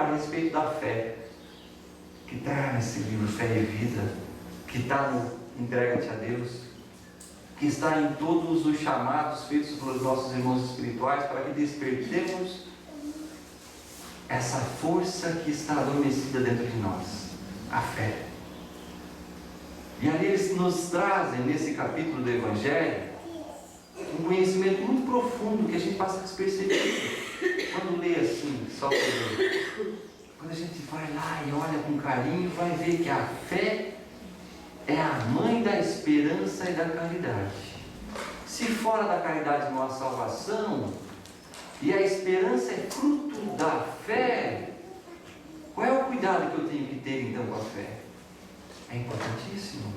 a respeito da fé, que está nesse livro Fé e Vida, que está no Entrega-te a Deus, que está em todos os chamados feitos pelos nossos irmãos espirituais, para que despertemos essa força que está adormecida dentro de nós, a fé. E ali eles nos trazem, nesse capítulo do Evangelho, um conhecimento muito profundo que a gente passa despercebido quando lê assim, só por ler. Quando a gente vai lá e olha com carinho, vai ver que a fé é a mãe da esperança e da caridade. Se fora da caridade não há salvação, e a esperança é fruto da fé, qual é o cuidado que eu tenho que ter então com a fé? É importantíssimo.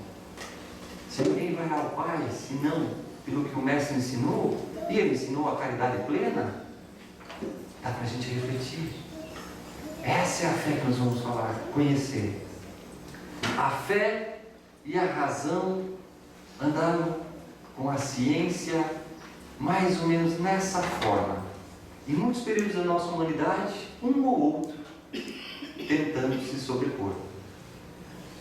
Se ninguém vai ao Pai, senão pelo que o Mestre ensinou, e ele ensinou a caridade plena, dá para a gente refletir. Essa é a fé que nós vamos falar, conhecer. A fé e a razão andaram com a ciência mais ou menos nessa forma. Em muitos períodos da nossa humanidade, um ou outro tentando se sobrepor.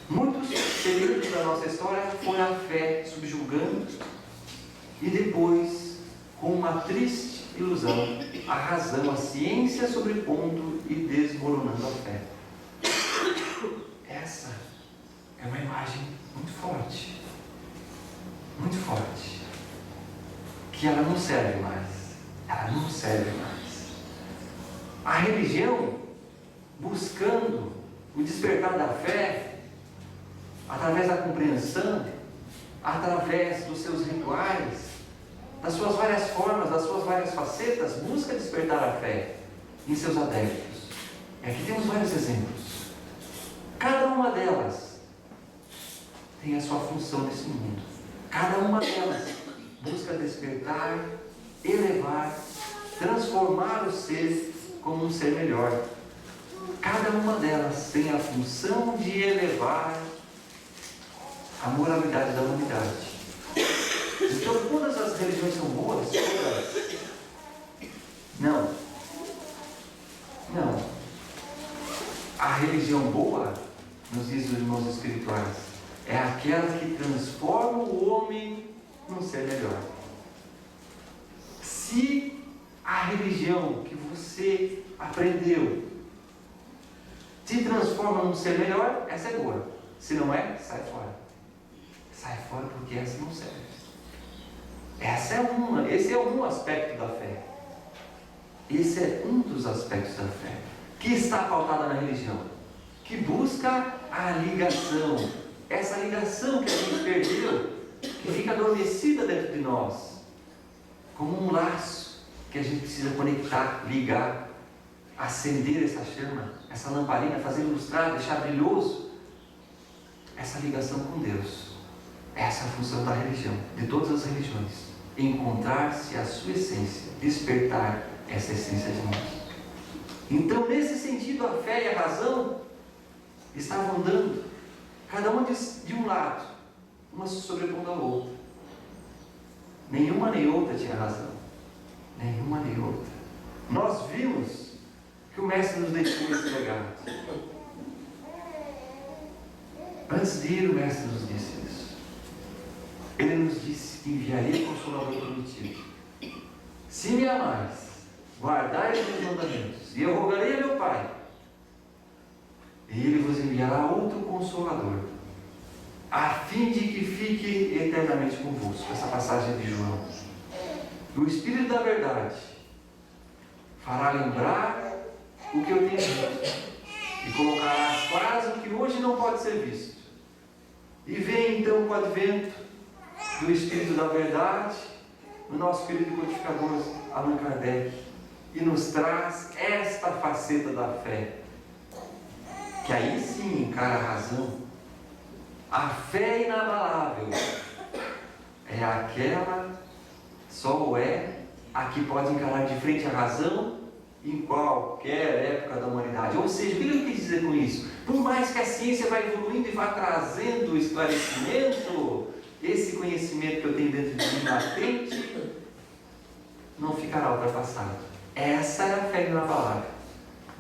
Muitos períodos da nossa história foi a fé subjugando e depois, com uma triste ilusão, a razão, a ciência sobrepondo e desmoronando a fé. Essa é uma imagem muito forte, que ela não serve mais. Ela não serve mais. A religião, buscando o despertar da fé, através da compreensão, através dos seus rituais, das suas várias formas, das suas várias facetas, busca despertar a fé em seus adeptos. E aqui temos vários exemplos. Cada uma delas tem a sua função nesse mundo. Cada uma delas busca despertar, elevar, transformar o ser como um ser melhor. Cada uma delas tem a função de elevar a moralidade da humanidade. Então, todas as religiões são boas? Todas? Não. A religião boa, nos diz os irmãos espirituais, é aquela que transforma o homem num ser melhor. Se a religião que você aprendeu te transforma num ser melhor, essa é boa. Se não é, sai fora. Sai fora, porque essa não serve. Esse é um aspecto da fé. Esse é um dos aspectos da fé que está pautada na religião, que busca a ligação, essa ligação que a gente perdeu, que fica adormecida dentro de nós, como um laço que a gente precisa conectar, ligar, acender essa chama, essa lamparina, fazer ilustrar, deixar brilhoso essa ligação com Deus. Essa é a função da religião, de todas as religiões. Encontrar-se a sua essência, despertar essa essência de nós. Então, nesse sentido, a fé e a razão estavam andando, cada uma de um lado, uma se sobrepondo à outra. Nenhuma nem outra tinha razão. Nenhuma nem outra. Nós vimos que o Mestre nos deixou esse legado. Antes de ir, o Mestre nos disse isso. Ele nos disse que enviaria o Consolador prometido. Se me amais, guardai os meus mandamentos, e eu rogarei a meu Pai, e Ele vos enviará outro Consolador, a fim de que fique eternamente convosco. Essa passagem de João. O Espírito da Verdade fará lembrar o que eu tenho dito, e colocará às claras o que hoje não pode ser visto. E vem então o advento do Espírito da Verdade, o nosso querido codificador Allan Kardec, e nos traz esta faceta da fé, que aí sim encara a razão. A fé inabalável é aquela, só é a que pode encarar de frente a razão em qualquer época da humanidade. Ou seja, o que ele quis dizer com isso? Por mais que a ciência vá evoluindo e vá trazendo o esclarecimento, esse conhecimento que eu tenho dentro de mim latente não ficará ultrapassado. Essa é a fé inabalável.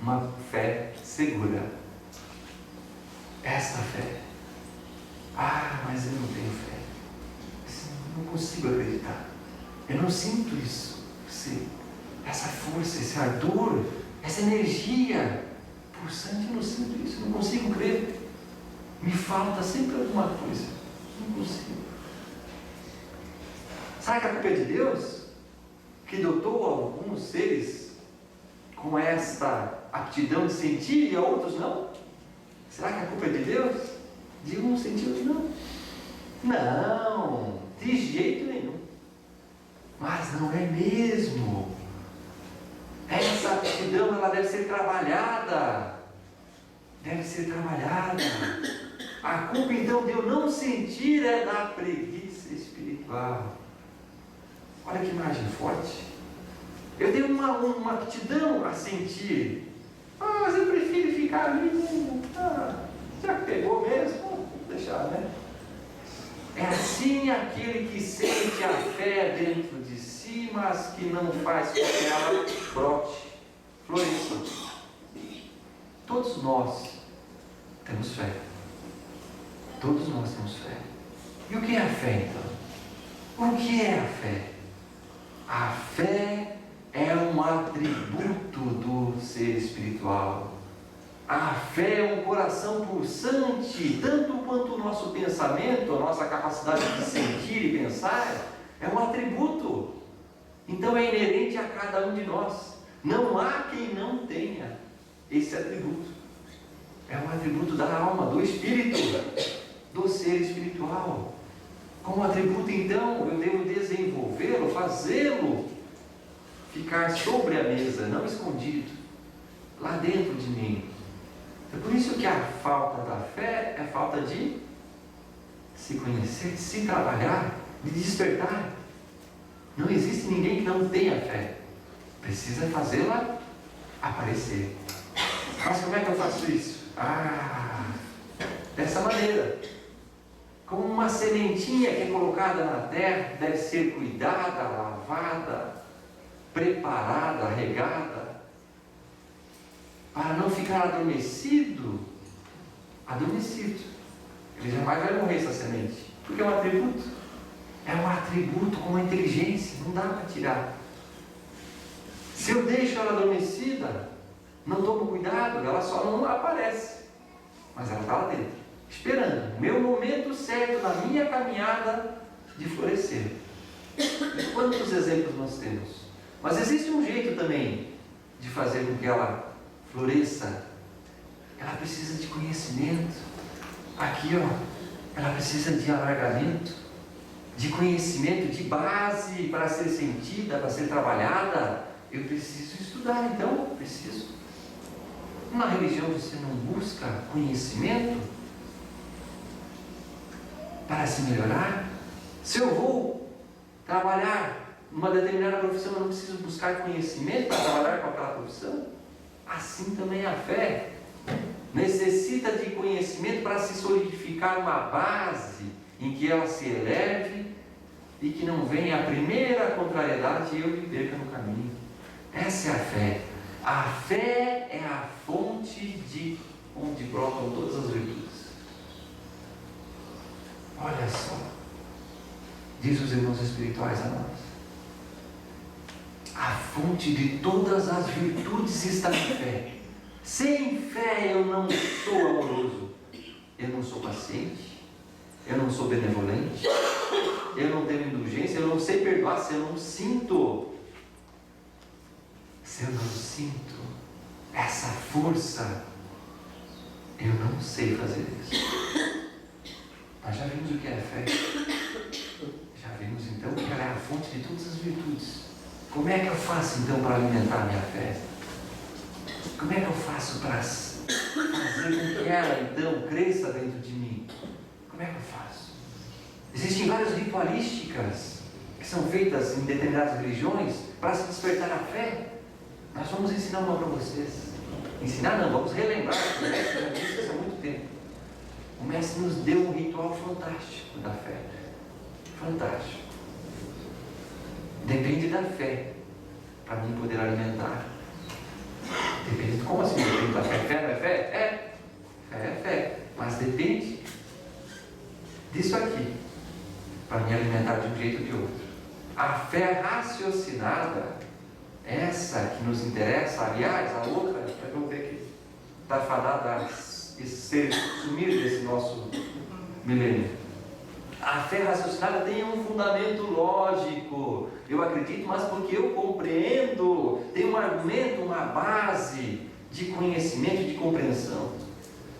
uma fé segura. Esta fé. Ah, mas eu não tenho fé. Eu não consigo acreditar. Eu não sinto isso. Essa força, esse ardor, essa energia pulsante, eu não sinto isso. Eu não consigo crer. Me falta sempre alguma coisa. Não consigo. Sabe que a culpa é de Deus? Que dotou alguns seres com esta aptidão de sentir e a outros não? Será que a culpa é de Deus? De um sentir, outro não? Não, de jeito nenhum. Mas não é mesmo. Essa aptidão, ela deve ser trabalhada. Deve ser trabalhada. A culpa então de eu não sentir é da preguiça espiritual. Olha que imagem forte. Eu tenho uma aptidão a sentir. Mas eu prefiro ficar ali mesmo. Já que pegou mesmo, vou deixar, né? É assim aquele que sente a fé dentro de si, mas que não faz com que ela brote, floresça. Todos nós temos fé. Todos nós temos fé. E o que é a fé então? O que é a fé? A fé é um atributo do ser espiritual. A fé é um coração pulsante, tanto quanto o nosso pensamento, a nossa capacidade de sentir e pensar, é um atributo. Então é inerente a cada um de nós. Não há quem não tenha esse atributo. É um atributo da alma, do espírito, do ser espiritual. Como atributo, então, eu devo desenvolvê-lo, fazê-lo ficar sobre a mesa, não escondido, lá dentro de mim. É por isso que a falta da fé é falta de se conhecer, de se trabalhar, de despertar. Não existe ninguém que não tenha fé. Precisa fazê-la aparecer. Mas como é que eu faço isso? Dessa maneira. Como uma sementinha que é colocada na terra, deve ser cuidada, lavada, preparada, regada, para não ficar adormecido. Ele jamais vai morrer, essa semente, porque é um atributo. É um atributo com uma inteligência, não dá para tirar. Se eu deixo ela adormecida, não tomo cuidado, ela só não aparece, mas ela está lá dentro, esperando o meu momento certo na minha caminhada de florescer. Quantos exemplos nós temos? Mas existe um jeito também de fazer com que ela floresça. Ela precisa de conhecimento. Aqui, ela precisa de alargamento, de conhecimento, de base para ser sentida, para ser trabalhada. Eu preciso estudar, então, preciso. Na religião você não busca conhecimento para se melhorar? Se eu vou trabalhar numa determinada profissão, eu não preciso buscar conhecimento para trabalhar com aquela profissão? Assim também a fé necessita de conhecimento para se solidificar uma base em que ela se eleve e que não venha a primeira contrariedade e eu me perca no caminho. Essa é a fé. A fé é a fonte de onde brotam todas as virtudes. Olha só, diz os irmãos espirituais a nós: a fonte de todas as virtudes está na fé. Sem fé eu não sou amoroso, eu não sou paciente, eu não sou benevolente, eu não tenho indulgência, eu não sei perdoar se eu não sinto. Se eu não sinto essa força, eu não sei fazer isso. Nós já vimos o que é fé. Já vimos então que ela é a fonte de todas as virtudes. Como é que eu faço então para alimentar a minha fé? Como é que eu faço para fazer com que ela então cresça dentro de mim? Como é que eu faço? Existem várias ritualísticas que são feitas em determinadas religiões para se despertar a fé. Nós vamos ensinar uma para vocês. Ensinar não, vamos relembrar. O mestre já disse isso há muito tempo. O mestre nos deu um ritual fantástico da fé. Fantástico. Depende da fé para mim poder alimentar. Depende de como assim, depende da fé. Fé não é fé? É. Fé é fé. Mas depende disso aqui, para me alimentar de um jeito ou de outro. A fé raciocinada, essa que nos interessa, aliás, a outra, vamos ver aqui, está fadada a sumir desse nosso milênio. A fé raciocinada tem um fundamento lógico. Eu acredito, mas porque eu compreendo, tem um argumento, uma base de conhecimento, de compreensão.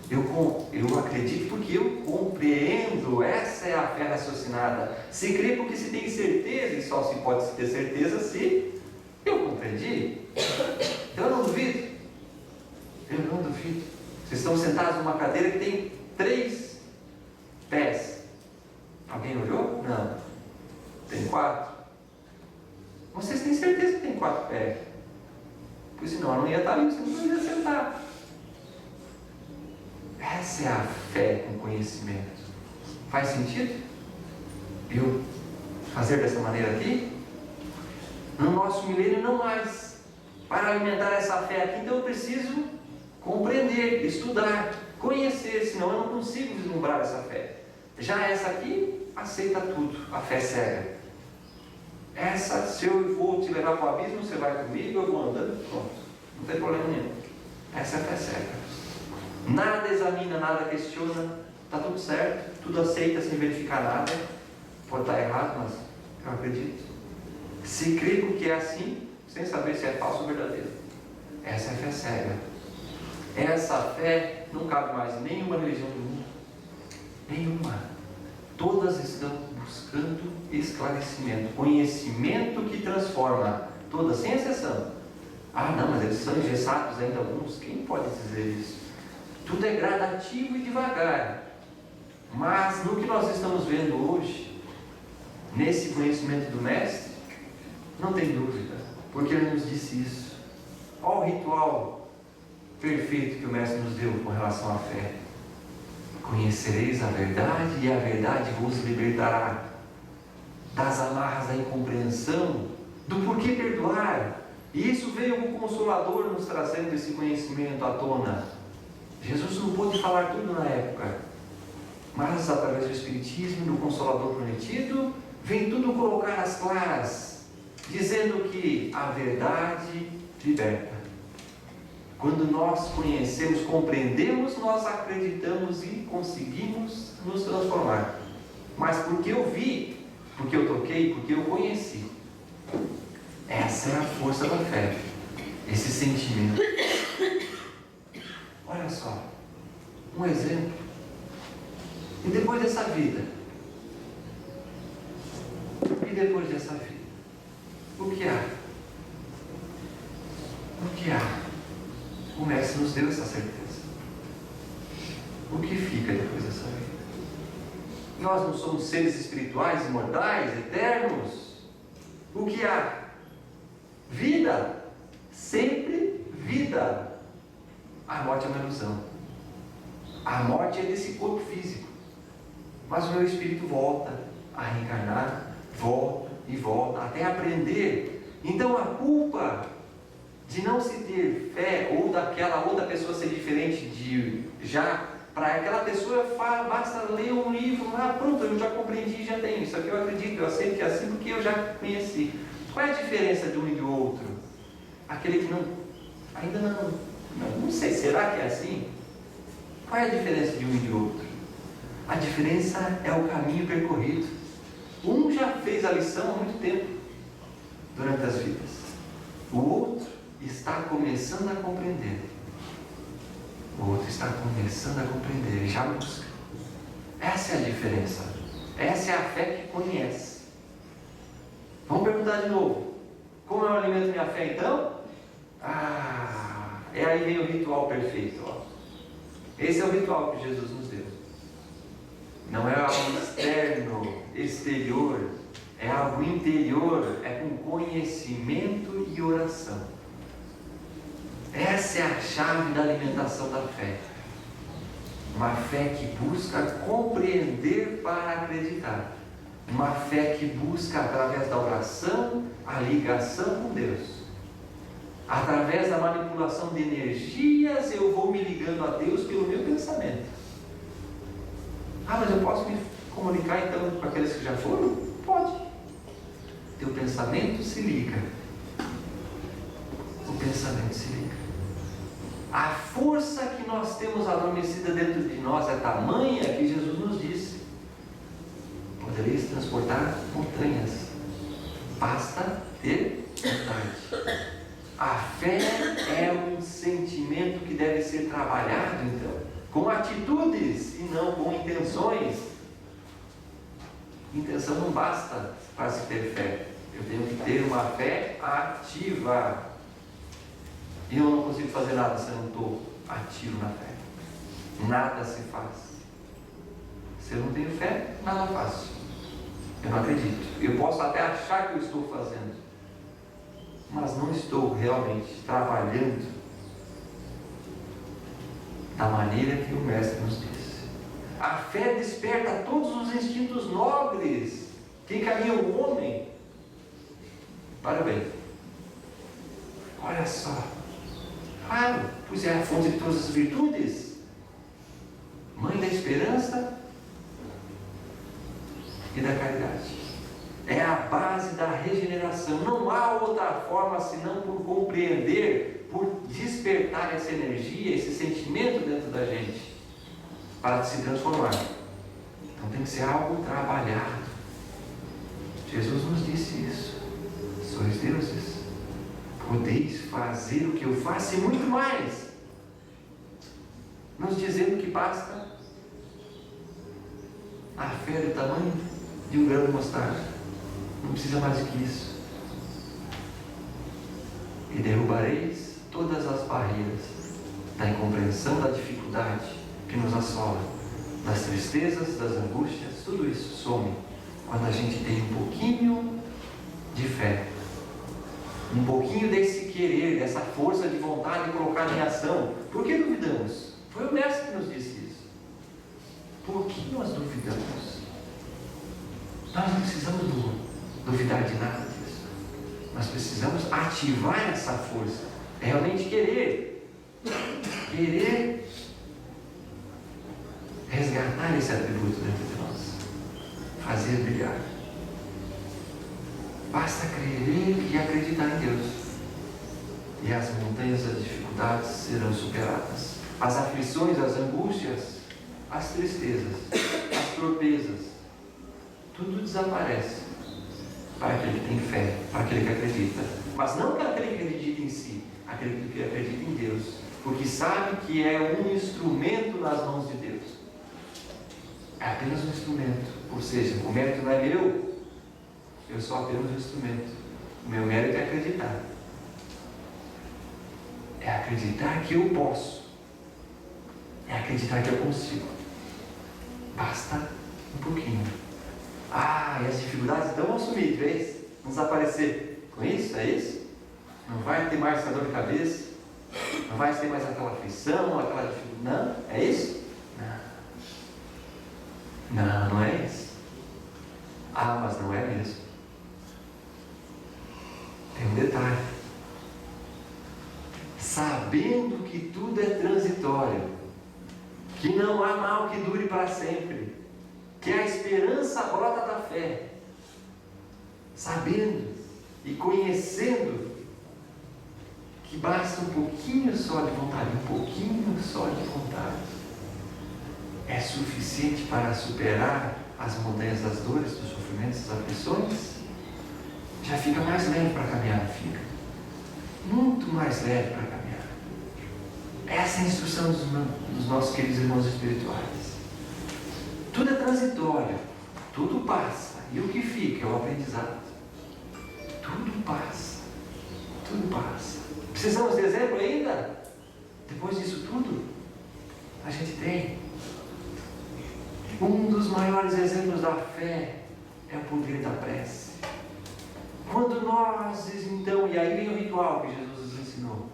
Eu acredito porque eu compreendo. Essa é a fé raciocinada. Se crê porque se tem certeza, e só se pode ter certeza se eu compreendi. Eu não duvido. Eu não duvido. Vocês estão sentados numa cadeira que tem 3 pés. Alguém olhou? Não. Tem 4. Vocês têm certeza que tem 4 pés? Porque senão eu não ia estar ali, você não ia sentar. Essa é a fé com conhecimento. Faz sentido eu fazer dessa maneira aqui? No nosso milênio não mais. Para alimentar essa fé aqui, então eu preciso compreender, estudar, conhecer, senão eu não consigo vislumbrar essa fé. Já essa aqui, aceita tudo, a fé cega. Essa, se eu vou te levar para o abismo, você vai comigo, eu vou andando, pronto. Não tem problema nenhum. Essa é a fé cega. Nada examina, nada questiona, está tudo certo, tudo aceita sem verificar nada. Pode estar errado, mas eu acredito. Se crê porque é assim, sem saber se é falso ou verdadeiro. Essa é a fé cega. Essa fé não cabe mais em nenhuma religião do mundo. Nenhuma. Todas estão buscando esclarecimento, conhecimento que transforma. Todas, sem exceção. Ah, não, mas eles são engessados ainda alguns. Quem pode dizer isso? Tudo é gradativo e devagar. Mas no que nós estamos vendo hoje, nesse conhecimento do Mestre, não tem dúvida, porque ele nos disse isso. Olha o ritual perfeito que o Mestre nos deu com relação à fé. Conhecereis a verdade e a verdade vos libertará das amarras da incompreensão, do porquê perdoar. E isso veio o Consolador nos trazendo esse conhecimento à tona. Jesus não pôde falar tudo na época, mas através do Espiritismo, do Consolador prometido, vem tudo colocar às claras, dizendo que a verdade liberta. Quando nós conhecemos, compreendemos, nós acreditamos e conseguimos nos transformar. Mas porque eu vi, porque eu toquei, porque eu conheci. Essa é a força da fé, esse sentimento. Olha só, um exemplo. E depois dessa vida? E depois dessa vida? O que há? O que há? O Mestre nos deu essa certeza. O que fica depois dessa vida? Nós não somos seres espirituais, imortais, eternos? O que há? Vida. Sempre vida. A morte é uma ilusão. A morte é desse corpo físico. Mas o meu espírito volta a reencarnar, volta e volta, até aprender. Então a culpa de não se ter fé, ou daquela outra pessoa ser diferente de já, para aquela pessoa basta ler um livro, pronto, eu já compreendi, já tenho, isso aqui eu acredito, eu aceito que é assim porque eu já conheci. Qual é a diferença de um e do outro? Aquele que ainda não sei, será que é assim? Qual é a diferença de um e de outro? A diferença é o caminho percorrido. Um já fez a lição há muito tempo, durante as vidas. O outro está começando a compreender. O outro está começando a compreender, ele já busca. Essa é a diferença. Essa é a fé que conhece. Vamos perguntar de novo. Como eu alimento minha fé então? Aí vem o ritual perfeito. Esse é o ritual que Jesus nos deu. Não é algo externo, exterior. É algo interior. É com conhecimento e oração. Essa é a chave da alimentação da fé. Uma fé que busca compreender para acreditar. Uma fé que busca, através da oração, a ligação com Deus. Através da manipulação de energias, eu vou me ligando a Deus pelo meu pensamento. Ah, mas eu posso me comunicar então com aqueles que já foram? Pode. Teu pensamento se liga. O pensamento se liga. A força que nós temos adormecida dentro de nós é tamanha que Jesus nos disse: podereis transportar montanhas, basta ter vontade. A fé é um sentimento que deve ser trabalhado, então, com atitudes e não com intenções. Intenção não basta para se ter fé. Eu tenho que ter uma fé ativa. E eu não consigo fazer nada se eu não estou ativo na fé. Nada se faz. Se eu não tenho fé, nada faço. Eu não acredito. Eu posso até achar que eu estou fazendo, mas não estou realmente trabalhando da maneira que o Mestre nos disse. A fé desperta todos os instintos nobres que encaminham o homem para o bem. Olha só. Claro, pois é a fonte de todas as virtudes, mãe da esperança e da caridade. É a base da regeneração. Não há outra forma senão por compreender, por despertar essa energia, esse sentimento dentro da gente, para se transformar. Então tem que ser algo trabalhado. Jesus nos disse isso. Sois deuses, podeis fazer o que eu faço e muito mais, nos dizendo que basta a fé do tamanho de um grão de mostarda. Não precisa mais do que isso. E derrubareis todas as barreiras da incompreensão, da dificuldade que nos assola, das tristezas, das angústias. Tudo isso some quando a gente tem um pouquinho de fé, um pouquinho desse querer, dessa força de vontade de colocar em ação. Por que duvidamos? Foi o Mestre que nos disse isso. Por que nós duvidamos? Nós não precisamos duvidar de nada disso. Nós precisamos ativar essa força. É realmente querer resgatar esse atributo dentro de nós, fazer brilhar. Basta crer e acreditar em Deus, e as montanhas das dificuldades serão superadas. As aflições, as angústias, as tristezas, as torpezas, tudo desaparece para aquele que tem fé, para aquele que acredita. Mas não para aquele que acredita em si, aquele que acredita em Deus, porque sabe que é um instrumento nas mãos de Deus. É apenas um instrumento, ou seja, o mérito não é meu, eu sou apenas um instrumento. O meu mérito é acreditar. É acreditar que eu posso. É acreditar que eu consigo. Basta um pouquinho. E as dificuldades então vão sumir de vez, vão desaparecer. Com isso, é isso? Não vai ter mais essa dor de cabeça, não vai ter mais aquela aflição, aquela dificuldade. Não? É isso? Não, não é isso. Mas não é mesmo. Tem um detalhe. Sabendo que tudo é transitório, que não há mal que dure para sempre, que a esperança brota da fé, sabendo e conhecendo que basta um pouquinho só de vontade, é suficiente para superar as montanhas das dores, dos sofrimentos, das aflições, já fica mais leve para caminhar, fica muito mais leve para caminhar. Essa é a instrução dos nossos queridos irmãos espirituais. Tudo é transitório, tudo passa, e o que fica é o aprendizado. Tudo passa. Precisamos de exemplo ainda? Depois disso tudo, a gente tem um dos maiores exemplos da fé, é o poder da prece. Quando nós, então, e aí vem o ritual que Jesus nos ensinou,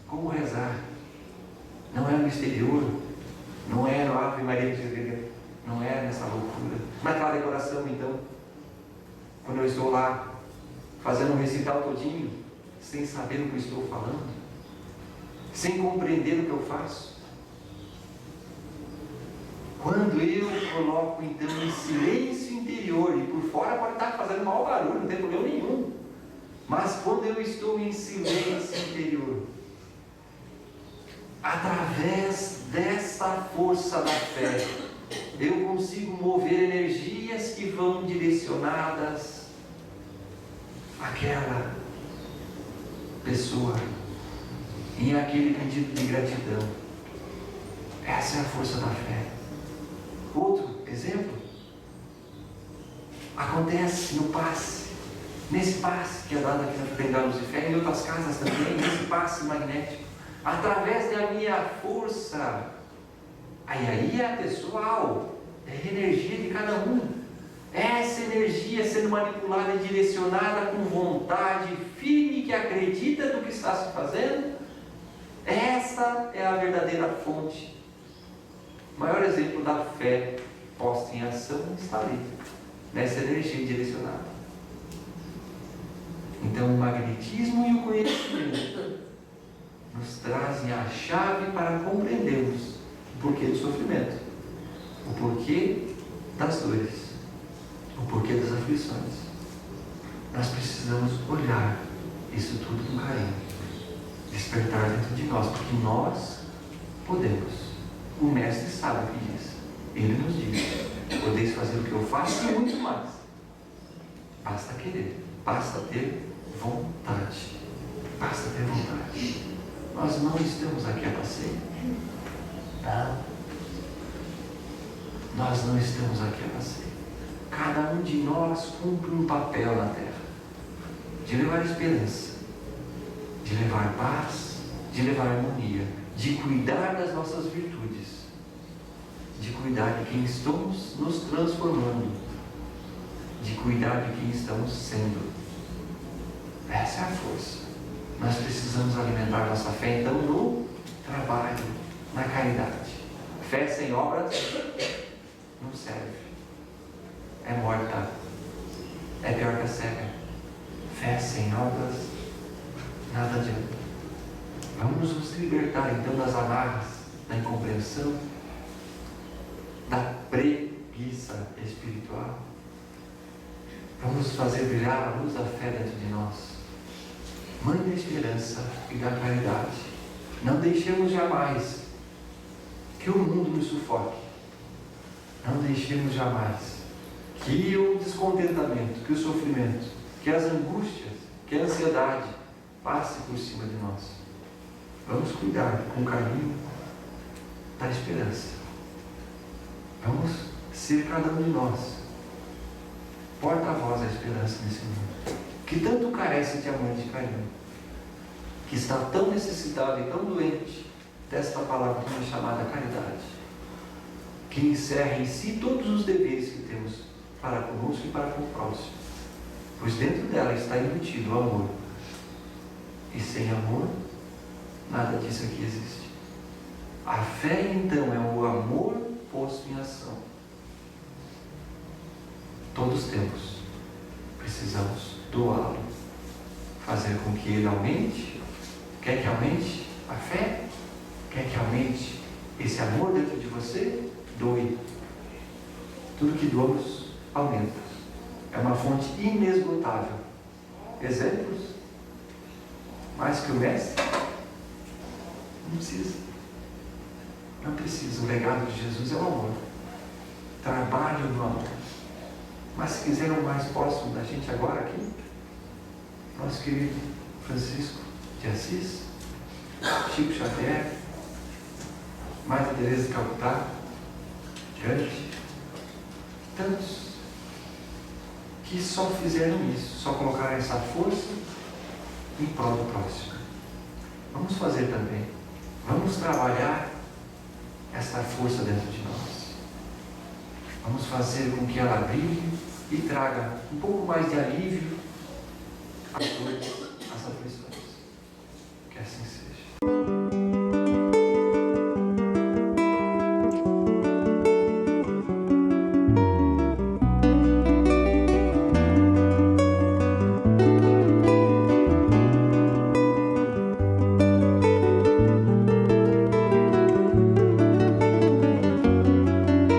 como rezar. Não é no exterior, não é no Ave Maria, não é nessa loucura. Naquela decoração, então, quando eu estou lá fazendo um recital todinho, sem saber o que eu estou falando, sem compreender o que eu faço. Quando eu coloco então em silêncio interior, e por fora pode estar fazendo mau barulho, não tem problema nenhum, mas quando eu estou em silêncio interior, através dessa força da fé, eu consigo mover energias que vão direcionadas àquela pessoa, em aquele pedido de gratidão. Essa é a força da fé. Outro exemplo acontece no passe, nesse passe que é dado aqui na Fraternidade Lucifer, em outras casas também, nesse passe magnético, através da minha força. Aí a pessoal, é a energia de cada um. Essa energia sendo manipulada e direcionada com vontade firme, que acredita no que está se fazendo, essa é a verdadeira fonte. O maior exemplo da fé posta em ação está ali, nessa energia direcionada. Então o magnetismo e o conhecimento nos trazem a chave para compreendermos o porquê do sofrimento, o porquê das dores, o porquê das aflições. Nós precisamos olhar isso tudo com carinho, despertar dentro de nós, porque nós podemos. O Mestre sabe o que diz. Ele nos diz: podeis fazer o que eu faço e muito mais. Basta querer, basta ter vontade. Basta ter vontade. Nós não estamos aqui a passeio. Não. Nós não estamos aqui a passeio. Cada um de nós cumpre um papel na Terra, de levar esperança, de levar paz, de levar harmonia, de cuidar das nossas virtudes, de cuidar de quem estamos nos transformando, de cuidar de quem estamos sendo. Essa é a força. Nós precisamos alimentar nossa fé, então, no trabalho, na caridade. Fé sem obras não serve. É morta. É pior que a cega. Fé sem obras nada adianta. Vamos nos libertar então das amarras da incompreensão, da preguiça espiritual. Vamos fazer brilhar a luz da fé dentro de nós. Mãe da esperança e da caridade. Não deixemos jamais que o mundo nos sufoque. Não deixemos jamais que o descontentamento, que o sofrimento, que as angústias, que a ansiedade passe por cima de nós. Vamos cuidar com carinho da esperança. Vamos ser cada um de nós porta-voz da esperança nesse mundo, que tanto carece de amor e de carinho, que está tão necessitado e tão doente desta palavra chamada caridade, que encerra em si todos os deveres que temos para conosco e para com o próximo, pois dentro dela está embutido o amor, e sem amor nada disso aqui existe. A fé então é o amor posto em ação. Todos temos, precisamos doá-lo, fazer com que ele aumente. Quer que aumente a fé? Quer que aumente esse amor dentro de você? Doe. Tudo que doamos aumenta. É uma fonte inesgotável. Exemplos? Mais que o mestre? Não precisa. Não precisa. O legado de Jesus é o amor. Trabalhe no amor. Mas se quiser um mais próximo da gente agora aqui, nosso querido Francisco de Assis, Chico Xavier, Madre Teresa de Calcutá, Gandhi, tantos que só fizeram isso, só colocaram essa força em prol do próximo. Vamos fazer também. Vamos trabalhar essa força dentro de nós. Vamos fazer com que ela brilhe e traga um pouco mais de alívio às dores